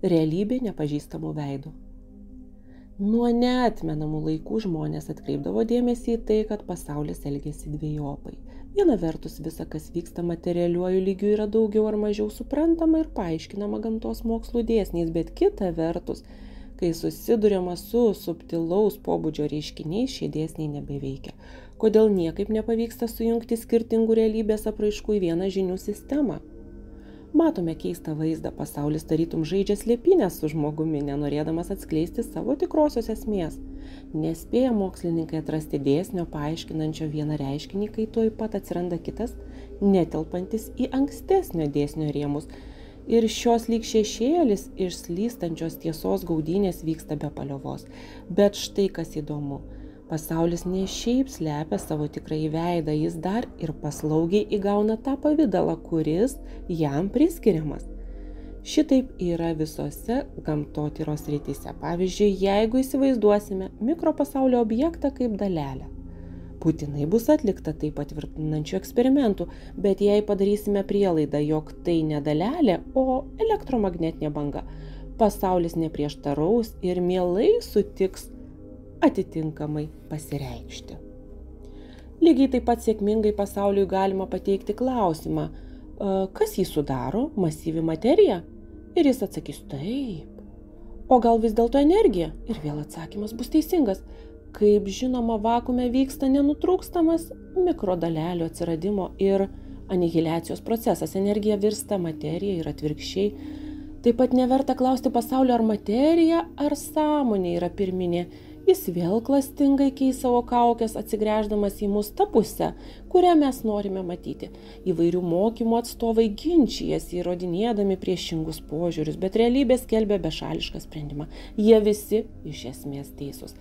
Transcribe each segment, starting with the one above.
realybė nepažįstamų veidų. Nuo neatmenamų laikų žmonės atkreipdavo dėmesį į tai, kad pasaulis elgėsi dvejopai. Viena vertus visa, kas vyksta materialiuoju lygiu, yra daugiau ar mažiau suprantama ir paaiškinama gamtos mokslų dėsniais, bet kita vertus, kai susiduriama su subtilaus pobūdžio reiškiniais, šie dėsniai nebeveikia. Kodėl niekaip nepavyksta sujungti skirtingų realybės apraiškų į vieną žinių sistemą? Matome keistą vaizdą, pasaulis tarytum žaidžia slėpynės su žmogumi, nenorėdamas atskleisti savo tikrosios esmės. Nespėja mokslininkai atrasti dėsnio paaiškinančio vieną reiškinį, kai tuoj pat atsiranda kitas, netelpantis į ankstesnio dėsnio rėmus. Ir šios lyg šešėlis iš slystančios tiesos gaudynės vyksta be paliovos. Bet štai kas įdomu. Pasaulis ne šiaip slepia savo tikrąjį veidą, jis dar ir paslaugiai įgauna tą pavidalą, kuris jam priskiriamas. Šitaip yra visose gamtotyros srityse. Pavyzdžiui, jeigu įsivaizduosime mikropasaulio objektą kaip dalelę, būtinai bus atlikta tai patvirtinančių eksperimentų, bet jei padarysime prielaidą, jog tai ne dalelė, o elektromagnetinė banga, pasaulis neprieštaraus ir mielai sutiks atitinkamai pasireikšti. Lygiai taip pat sėkmingai pasauliui galima pateikti klausimą, kas jį sudaro, masyvi materija? Ir jis atsakys taip. O gal vis dėlto energija? Ir vėl atsakymas bus teisingas. Kaip žinoma, vakuume vyksta nenutrūkstamas mikrodalelių atsiradimo ir anihiliacijos procesas. Energija virsta materija ir atvirkščiai. Taip pat neverta klausti pasaulio, ar materija, ar sąmonė yra pirminė. Jis vėl klastingai keis savo kaukes, atsigręždamas į mus tą pusę, kurią mes norime matyti. Įvairių mokymų atstovai ginčijasi, įrodinėdami priešingus požiūrius, bet realybė skelbia bešališką sprendimą. Jie visi iš esmės teisūs.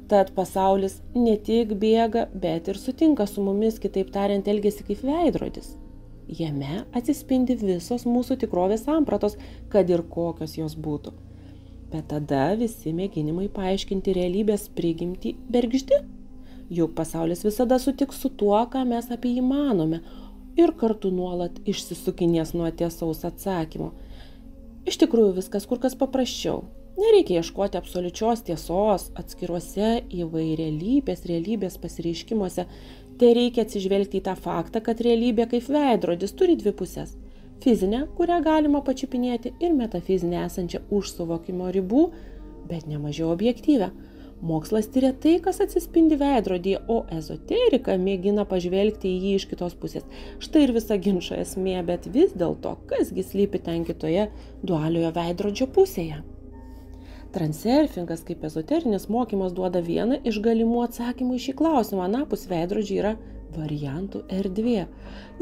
Tad pasaulis ne tik bėga, bet ir sutinka su mumis, kitaip tariant, elgiasi kaip veidrodis. Jame atsispindi visos mūsų tikrovės sampratos, kad ir kokios jos būtų. Bet tada visi mėginimai paaiškinti realybės prigimtį bergždi. Juk pasaulis visada sutiks su tuo, ką mes apie jį manome, ir kartu nuolat išsisukinės nuo tiesaus atsakymo. Iš tikrųjų viskas kur kas paprasčiau. Nereikia ieškoti absoliučios tiesos atskiruose realybės pasireiškimuose. Tai reikia atsižvelgti į tą faktą, kad realybė kaip veidrodis turi dvi pusės. Fizinę, kurią galima pačiupinėti, ir metafizinę esančią už suvokimo ribų, bet nemažiau objektyvę. Mokslas tyria tai, kas atsispindi veidrodyje, o ezoterika mėgina pažvelgti į jį iš kitos pusės. Štai ir visa ginčo esmė, bet vis dėlto, kasgi slypi ten kitoje dualiojo veidrodžio pusėje. Transurfingas kaip ezoterinis mokymas duoda vieną iš galimų atsakymų į šį klausimą. Anapus veidrodžiai yra variantų erdvė.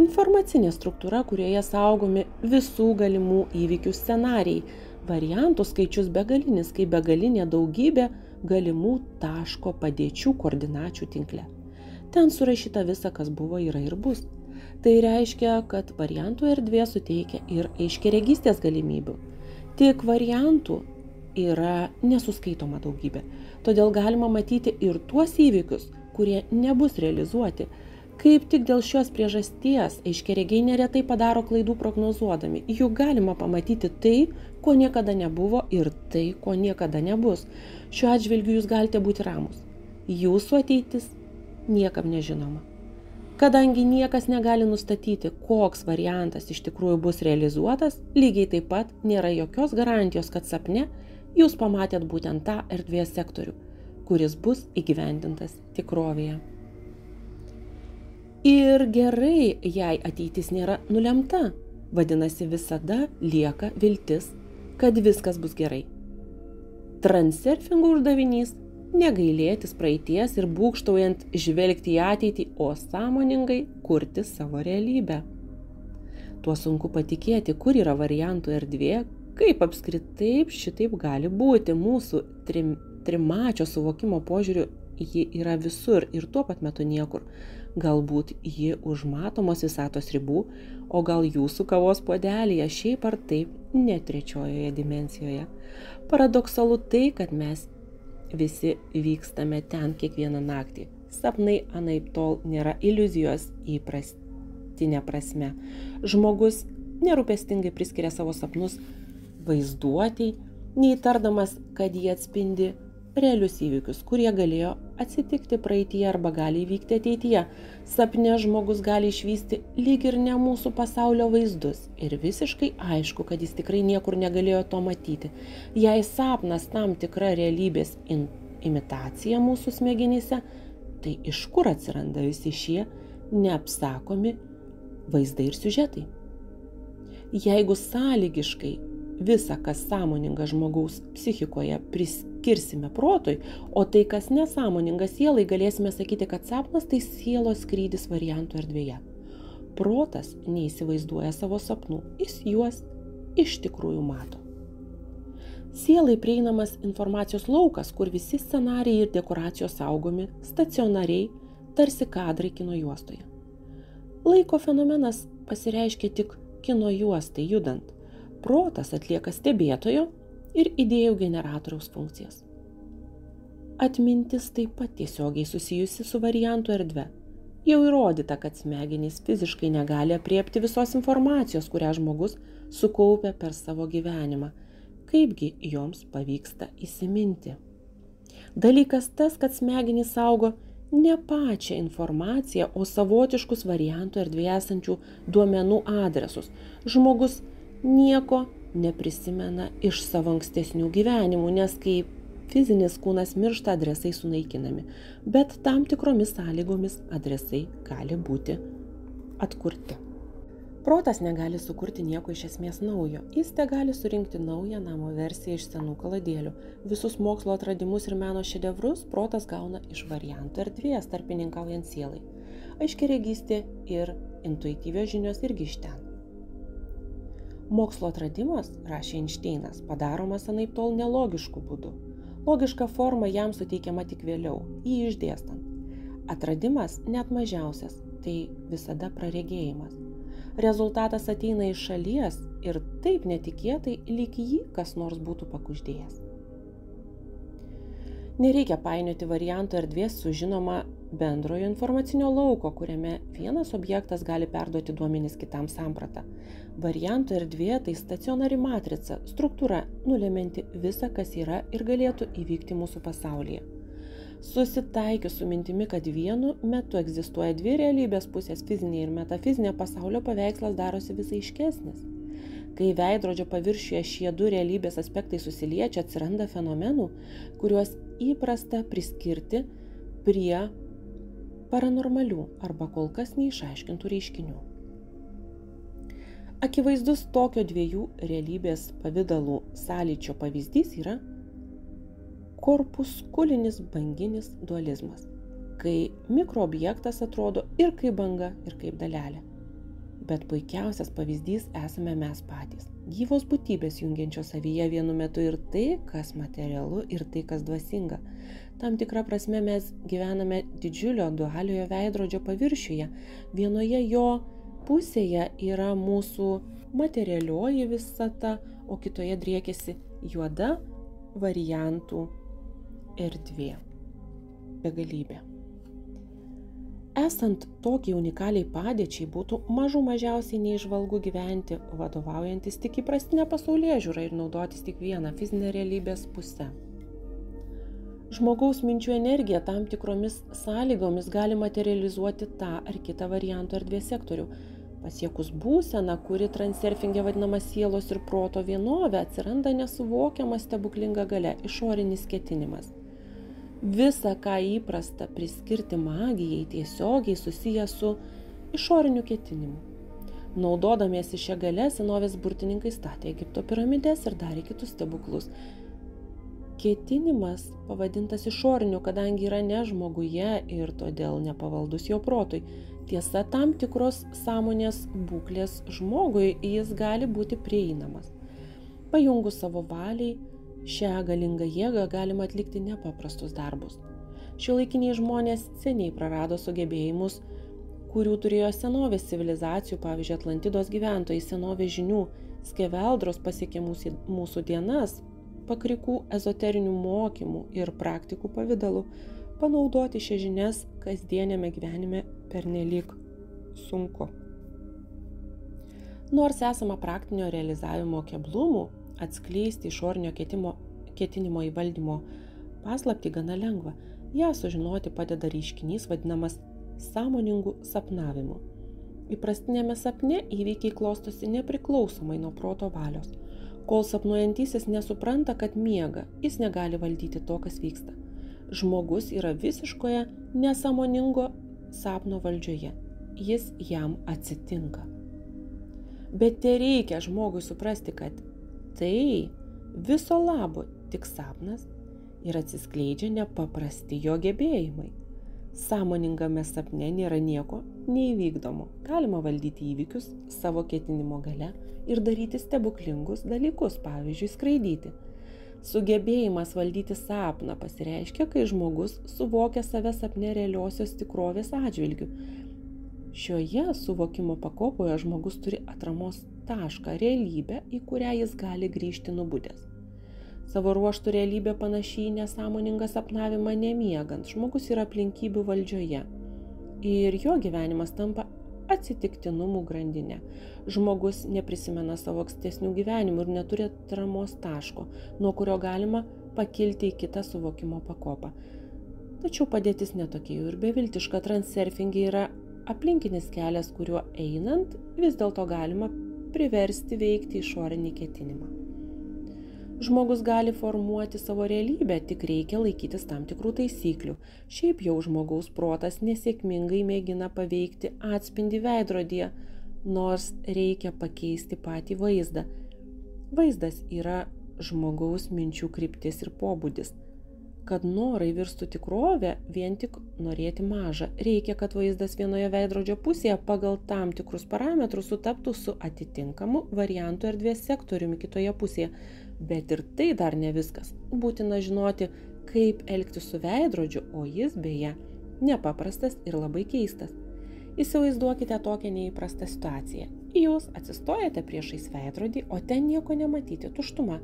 Informacinė struktūra, kurioje saugomi visų galimų įvykių scenarijai. Variantų skaičius begalinis, kaip begalinė daugybė galimų taško padėčių koordinačių tinkle. Ten surašyta visa, kas buvo, yra ir bus. Tai reiškia, kad variantų erdvė suteikia ir aiškiaregystės galimybių. Tik variantų yra nesuskaitoma daugybė. Todėl galima matyti ir tuos įvykius, kurie nebus realizuoti. Kaip tik dėl šios priežasties aiškiaregiai neretai padaro klaidų prognozuodami. Juk galima pamatyti tai, ko niekada nebuvo, ir tai, ko niekada nebus. Šiuo atžvilgiu jūs galite būti ramūs. Jūsų ateitis niekam nežinoma. Kadangi niekas negali nustatyti, koks variantas iš tikrųjų bus realizuotas, lygiai taip pat nėra jokios garantijos, kad sapne jūs pamatėt būtent tą erdvės sektorių, kuris bus įgyvendintas tikrovėje. Ir gerai, jei ateitis nėra nulemta, vadinasi visada lieka viltis, kad viskas bus gerai. Transurfingo uždavinys – negailėtis praeities ir būgštaujant žvelgti į ateitį, o sąmoningai kurti savo realybę. Tuo sunku patikėti, kur yra variantų erdvė, kaip apskritai šitaip gali būti. Mūsų trimačio suvokimo požiūriu ji yra visur ir tuo pat metu niekur. Galbūt ji už matomos visatos ribų, o gal jūsų kavos puodelyje šiaip ar taip ne trečiojoje dimensijoje. Paradoksalu tai, kad mes visi vykstame ten kiekvieną naktį. Sapnai anaiptol nėra iliuzijos įprastinė prasme. Žmogus nerūpestingai priskiria savo sapnus vaizduotei, neįtardamas, kad jie atspindi realius įvykius, kurie galėjo atsitikti praeityje arba gali įvykti ateityje. Sapne žmogus gali išvysti lyg ir ne mūsų pasaulio vaizdus ir visiškai aišku, kad jis tikrai niekur negalėjo to matyti. Jei sapnas tam tikra realybės imitacija mūsų smegenyse, tai iš kur atsiranda visi šie neapsakomi vaizdai ir siužetai? Jeigu sąlygiškai visa, kas sąmoninga žmogaus psichikoje, priskirsime protui, o tai, kas nesąmoninga sielai, galėsime sakyti, kad sapnas tai sielos skrydis variantų erdvėje. Protas neįsivaizduoja savo sapnų, jis juos iš tikrųjų mato. Sielai prieinamas informacijos laukas, kur visi scenarijai ir dekoracijos saugomi stacionariai, tarsi kadrai kino juostoje. Laiko fenomenas pasireiškia tik kino juostai judant. Protas atlieka stebėtojo ir idėjų generatoriaus funkcijas. Atmintis taip pat tiesiogiai susijusi su variantų erdve. Jau įrodyta, kad smegenys fiziškai negali apriepti visos informacijos, kurią žmogus sukaupia per savo gyvenimą. Kaipgi joms pavyksta įsiminti? Dalykas tas, kad smegenys saugo ne pačią informaciją, o savotiškus variantų erdvėje esančių duomenų adresus. Žmogus nieko neprisimena iš savo ankstesnių gyvenimų, nes kai fizinis kūnas miršta, adresai sunaikinami, bet tam tikromis sąlygomis adresai gali būti atkurti. Protas negali sukurti nieko iš esmės naujo, jis tegali surinkti naują namo versiją iš senų kaladėlių. Visus mokslo atradimus ir meno šedevrus protas gauna iš variantų erdvės, tarpininkaujant sielai. Aiškiaregystė ir intuityvios žinios irgi iš ten. Mokslo atradimas, rašė Einšteinas, padaromas anaiptol nelogišku būdu. Logiška forma jam suteikiama tik vėliau, jį išdėstant. Atradimas net mažiausias, tai visada praregėjimas. Rezultatas ateina iš šalies ir taip netikėtai, lyg jį kas nors būtų pakuždėjęs. Nereikia painioti variantų erdvės su žinoma bendrojo informacinio lauko, kuriame vienas objektas gali perduoti duomenis kitam sampratą. Variantų erdvė tai stacionari matrica, struktūra nulemianti visą, kas yra ir galėtų įvykti mūsų pasaulyje. Susitaikius su mintimi, kad vienu metu egzistuoja dvi realybės pusės, fizinė ir metafizinė, pasaulio paveikslas darosi vis aiškesnis. Kai veidrodžio paviršiuje šie du realybės aspektai susiliečia, atsiranda fenomenų, kuriuos įprasta priskirti prie paranormalių arba kol kas neišaiškintų reiškinių. Akivaizdus tokio dviejų realybės pavidalų sąlyčio pavyzdys yra korpuskulinis banginis dualizmas, kai mikroobjektas atrodo ir kaip banga, ir kaip dalelė. Bet puikiausias pavyzdys esame mes patys. Gyvos būtybės jungiančios savyje vienu metu ir tai, kas materialu, ir tai, kas dvasinga. Tam tikrą prasme mes gyvename didžiulio dualiojo veidrodžio paviršiuje. Vienoje jo pusėje yra mūsų materialioji visata, o kitoje driekiasi juoda variantų erdvė, begalybė. Esant tokiai unikaliai padėčiai, būtų mažiausiai neįžvalgu gyventi, vadovaujantis tik įprastinę pasaulėžiūrą ir naudotis tik vieną fizinę realybės pusę. Žmogaus minčių energija tam tikromis sąlygomis gali materializuoti tą ar kitą variantų erdvės sektorių. Pasiekus būseną, kuri transurfinge vadinama sielos ir proto vienove, atsiranda nesuvokiama stebuklinga galia, išorinis ketinimas. Visa, ką įprasta priskirti magijai, tiesiogiai susiję su išoriniu ketinimu. Naudodamiesi šią galę, senovės burtininkai statė Egipto piramidės ir darė kitus stebuklus. Ketinimas pavadintas išoriniu, kadangi yra ne žmoguje ir todėl nepavaldus jo protui. Tiesa, tam tikros sąmonės būklės žmogui jis gali būti prieinamas. Pajungus savo valiai, šią galingą jėgą galima atlikti nepaprastus darbus. Šiuolaikiniai žmonės seniai prarado sugebėjimus, kurių turėjo senovės civilizacijų, pavyzdžiui, Atlantidos gyventojai, senovės žinių, skeveldros pasiekė mūsų dienas, pakrikų ezoterinių mokymų ir praktikų pavidalu. Panaudoti šias žinias kasdienėme gyvenime pernelyg sunku. Nors esama praktinio realizavimo keblumų, Atskleisti išorinio ketinimo įvaldymo paslaptį gana lengva. Ją sužinoti padeda reiškinys vadinamas sąmoningu sapnavimu. Įprastinėme sapne įvykiai klostosi nepriklausomai nuo proto valios. Kol sapnuojantysis nesupranta, kad miega, jis negali valdyti to, kas vyksta. Žmogus yra visiškoje nesąmoningo sapno valdžioje. Jis jam atsitinka. Bet tereikia žmogui suprasti, kad tai viso labo tik sapnas ir atsiskleidžia nepaprasti jo gebėjimai. Sąmoningame sapne nėra nieko neįvykdomo. Galima valdyti įvykius savo ketinimo gale ir daryti stebuklingus dalykus, pavyzdžiui, skraidyti. Sugebėjimas valdyti sapną pasireiškia, kai žmogus suvokia save sapne realiosios tikrovės atžvilgiu. Šioje suvokimo pakopoje žmogus turi atramos tašką, realybę, į kurią jis gali grįžti nubudęs. Savo ruožtų realybė panašiai į nesąmoningą sapnavimą nemiegant. Žmogus yra aplinkybių valdžioje ir jo gyvenimas tampa atsitiktinumų grandinė. Žmogus neprisimena savo ankstesnių gyvenimų ir neturi atramos taško, nuo kurio galima pakilti į kitą suvokimo pakopą. Tačiau padėtis netokia jau ir beviltiška. Transurfinge yra aplinkinis kelias, kuriuo einant vis dėlto galima priversti veikti išorinį ketinimą. Žmogus gali formuoti savo realybę, tik reikia laikytis tam tikrų taisyklių. Šiaip jau žmogaus protas nesėkmingai mėgina paveikti atspindį veidrodyje, nors reikia pakeisti patį vaizdą. Vaizdas yra žmogaus minčių kryptis ir pobūdis. Kad norai virstų tikrovę, vien tik norėti maža. Reikia, kad vaizdas vienoje veidrodžio pusėje pagal tam tikrus parametrus sutaptų su atitinkamu variantų erdvės sektoriumi kitoje pusėje. Bet ir tai dar ne viskas. Būtina žinoti, kaip elgtis su veidrodžiu, o jis beje nepaprastas ir labai keistas. Įsivaizduokite tokią neįprastą situaciją. Jūs atsistojate priešais veidrodį, o ten nieko nematyti, tuštuma.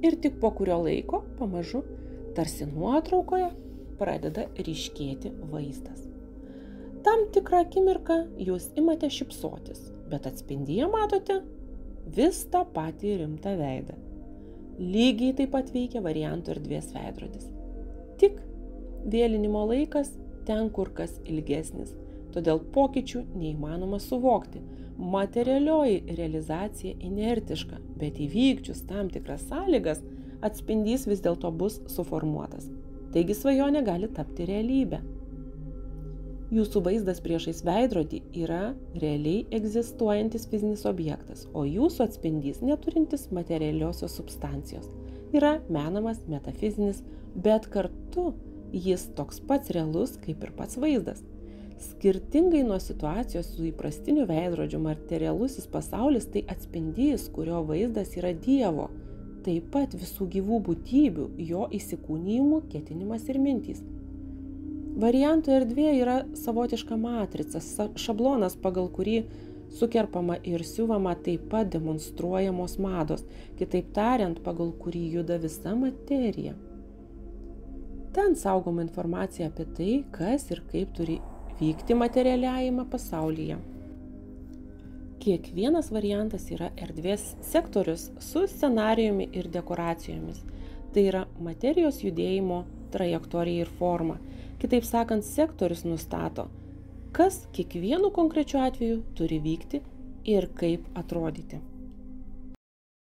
Ir tik po kurio laiko, pamažu, tarsi nuotraukoje, pradeda ryškėti vaizdas. Tam tikrą akimirką jūs imate šypsotis, bet atspindyje matote vis tą patį rimtą veidą. Lygiai taip pat veikia variantų erdvės veidrodis. Tik vėlinimo laikas ten kur kas ilgesnis, todėl pokyčių neįmanoma suvokti. Materialioji realizacija inertiška, bet įvykdžius tam tikras sąlygas, atspindys vis dėlto bus suformuotas. Taigi svajonė gali tapti realybę. Jūsų vaizdas priešais veidrodį yra realiai egzistuojantis fizinis objektas, o jūsų atspindys neturintis materialiosios substancijos. Yra menamas, metafizinis, bet kartu jis toks pats realus kaip ir pats vaizdas. Skirtingai nuo situacijos su įprastiniu veidrodžiu, materialusis pasaulis tai atspindys, kurio vaizdas yra Dievo, taip pat visų gyvų būtybių, jo įsikūnijimų, ketinimas ir mintys. Variantų erdvė yra savotiška matrica, šablonas, pagal kurį sukerpama ir siuvama taip pat demonstruojamos mados, kitaip tariant, pagal kurį juda visa materija. Ten saugoma informacija apie tai, kas ir kaip turi vykti materialiajame pasaulyje. Kiekvienas variantas yra erdvės sektorius su scenarijumi ir dekoracijomis. Tai yra materijos judėjimo trajektorija ir forma. Kitaip sakant, sektorius nustato, kas kiekvienu konkrečiu atveju turi vykti ir kaip atrodyti.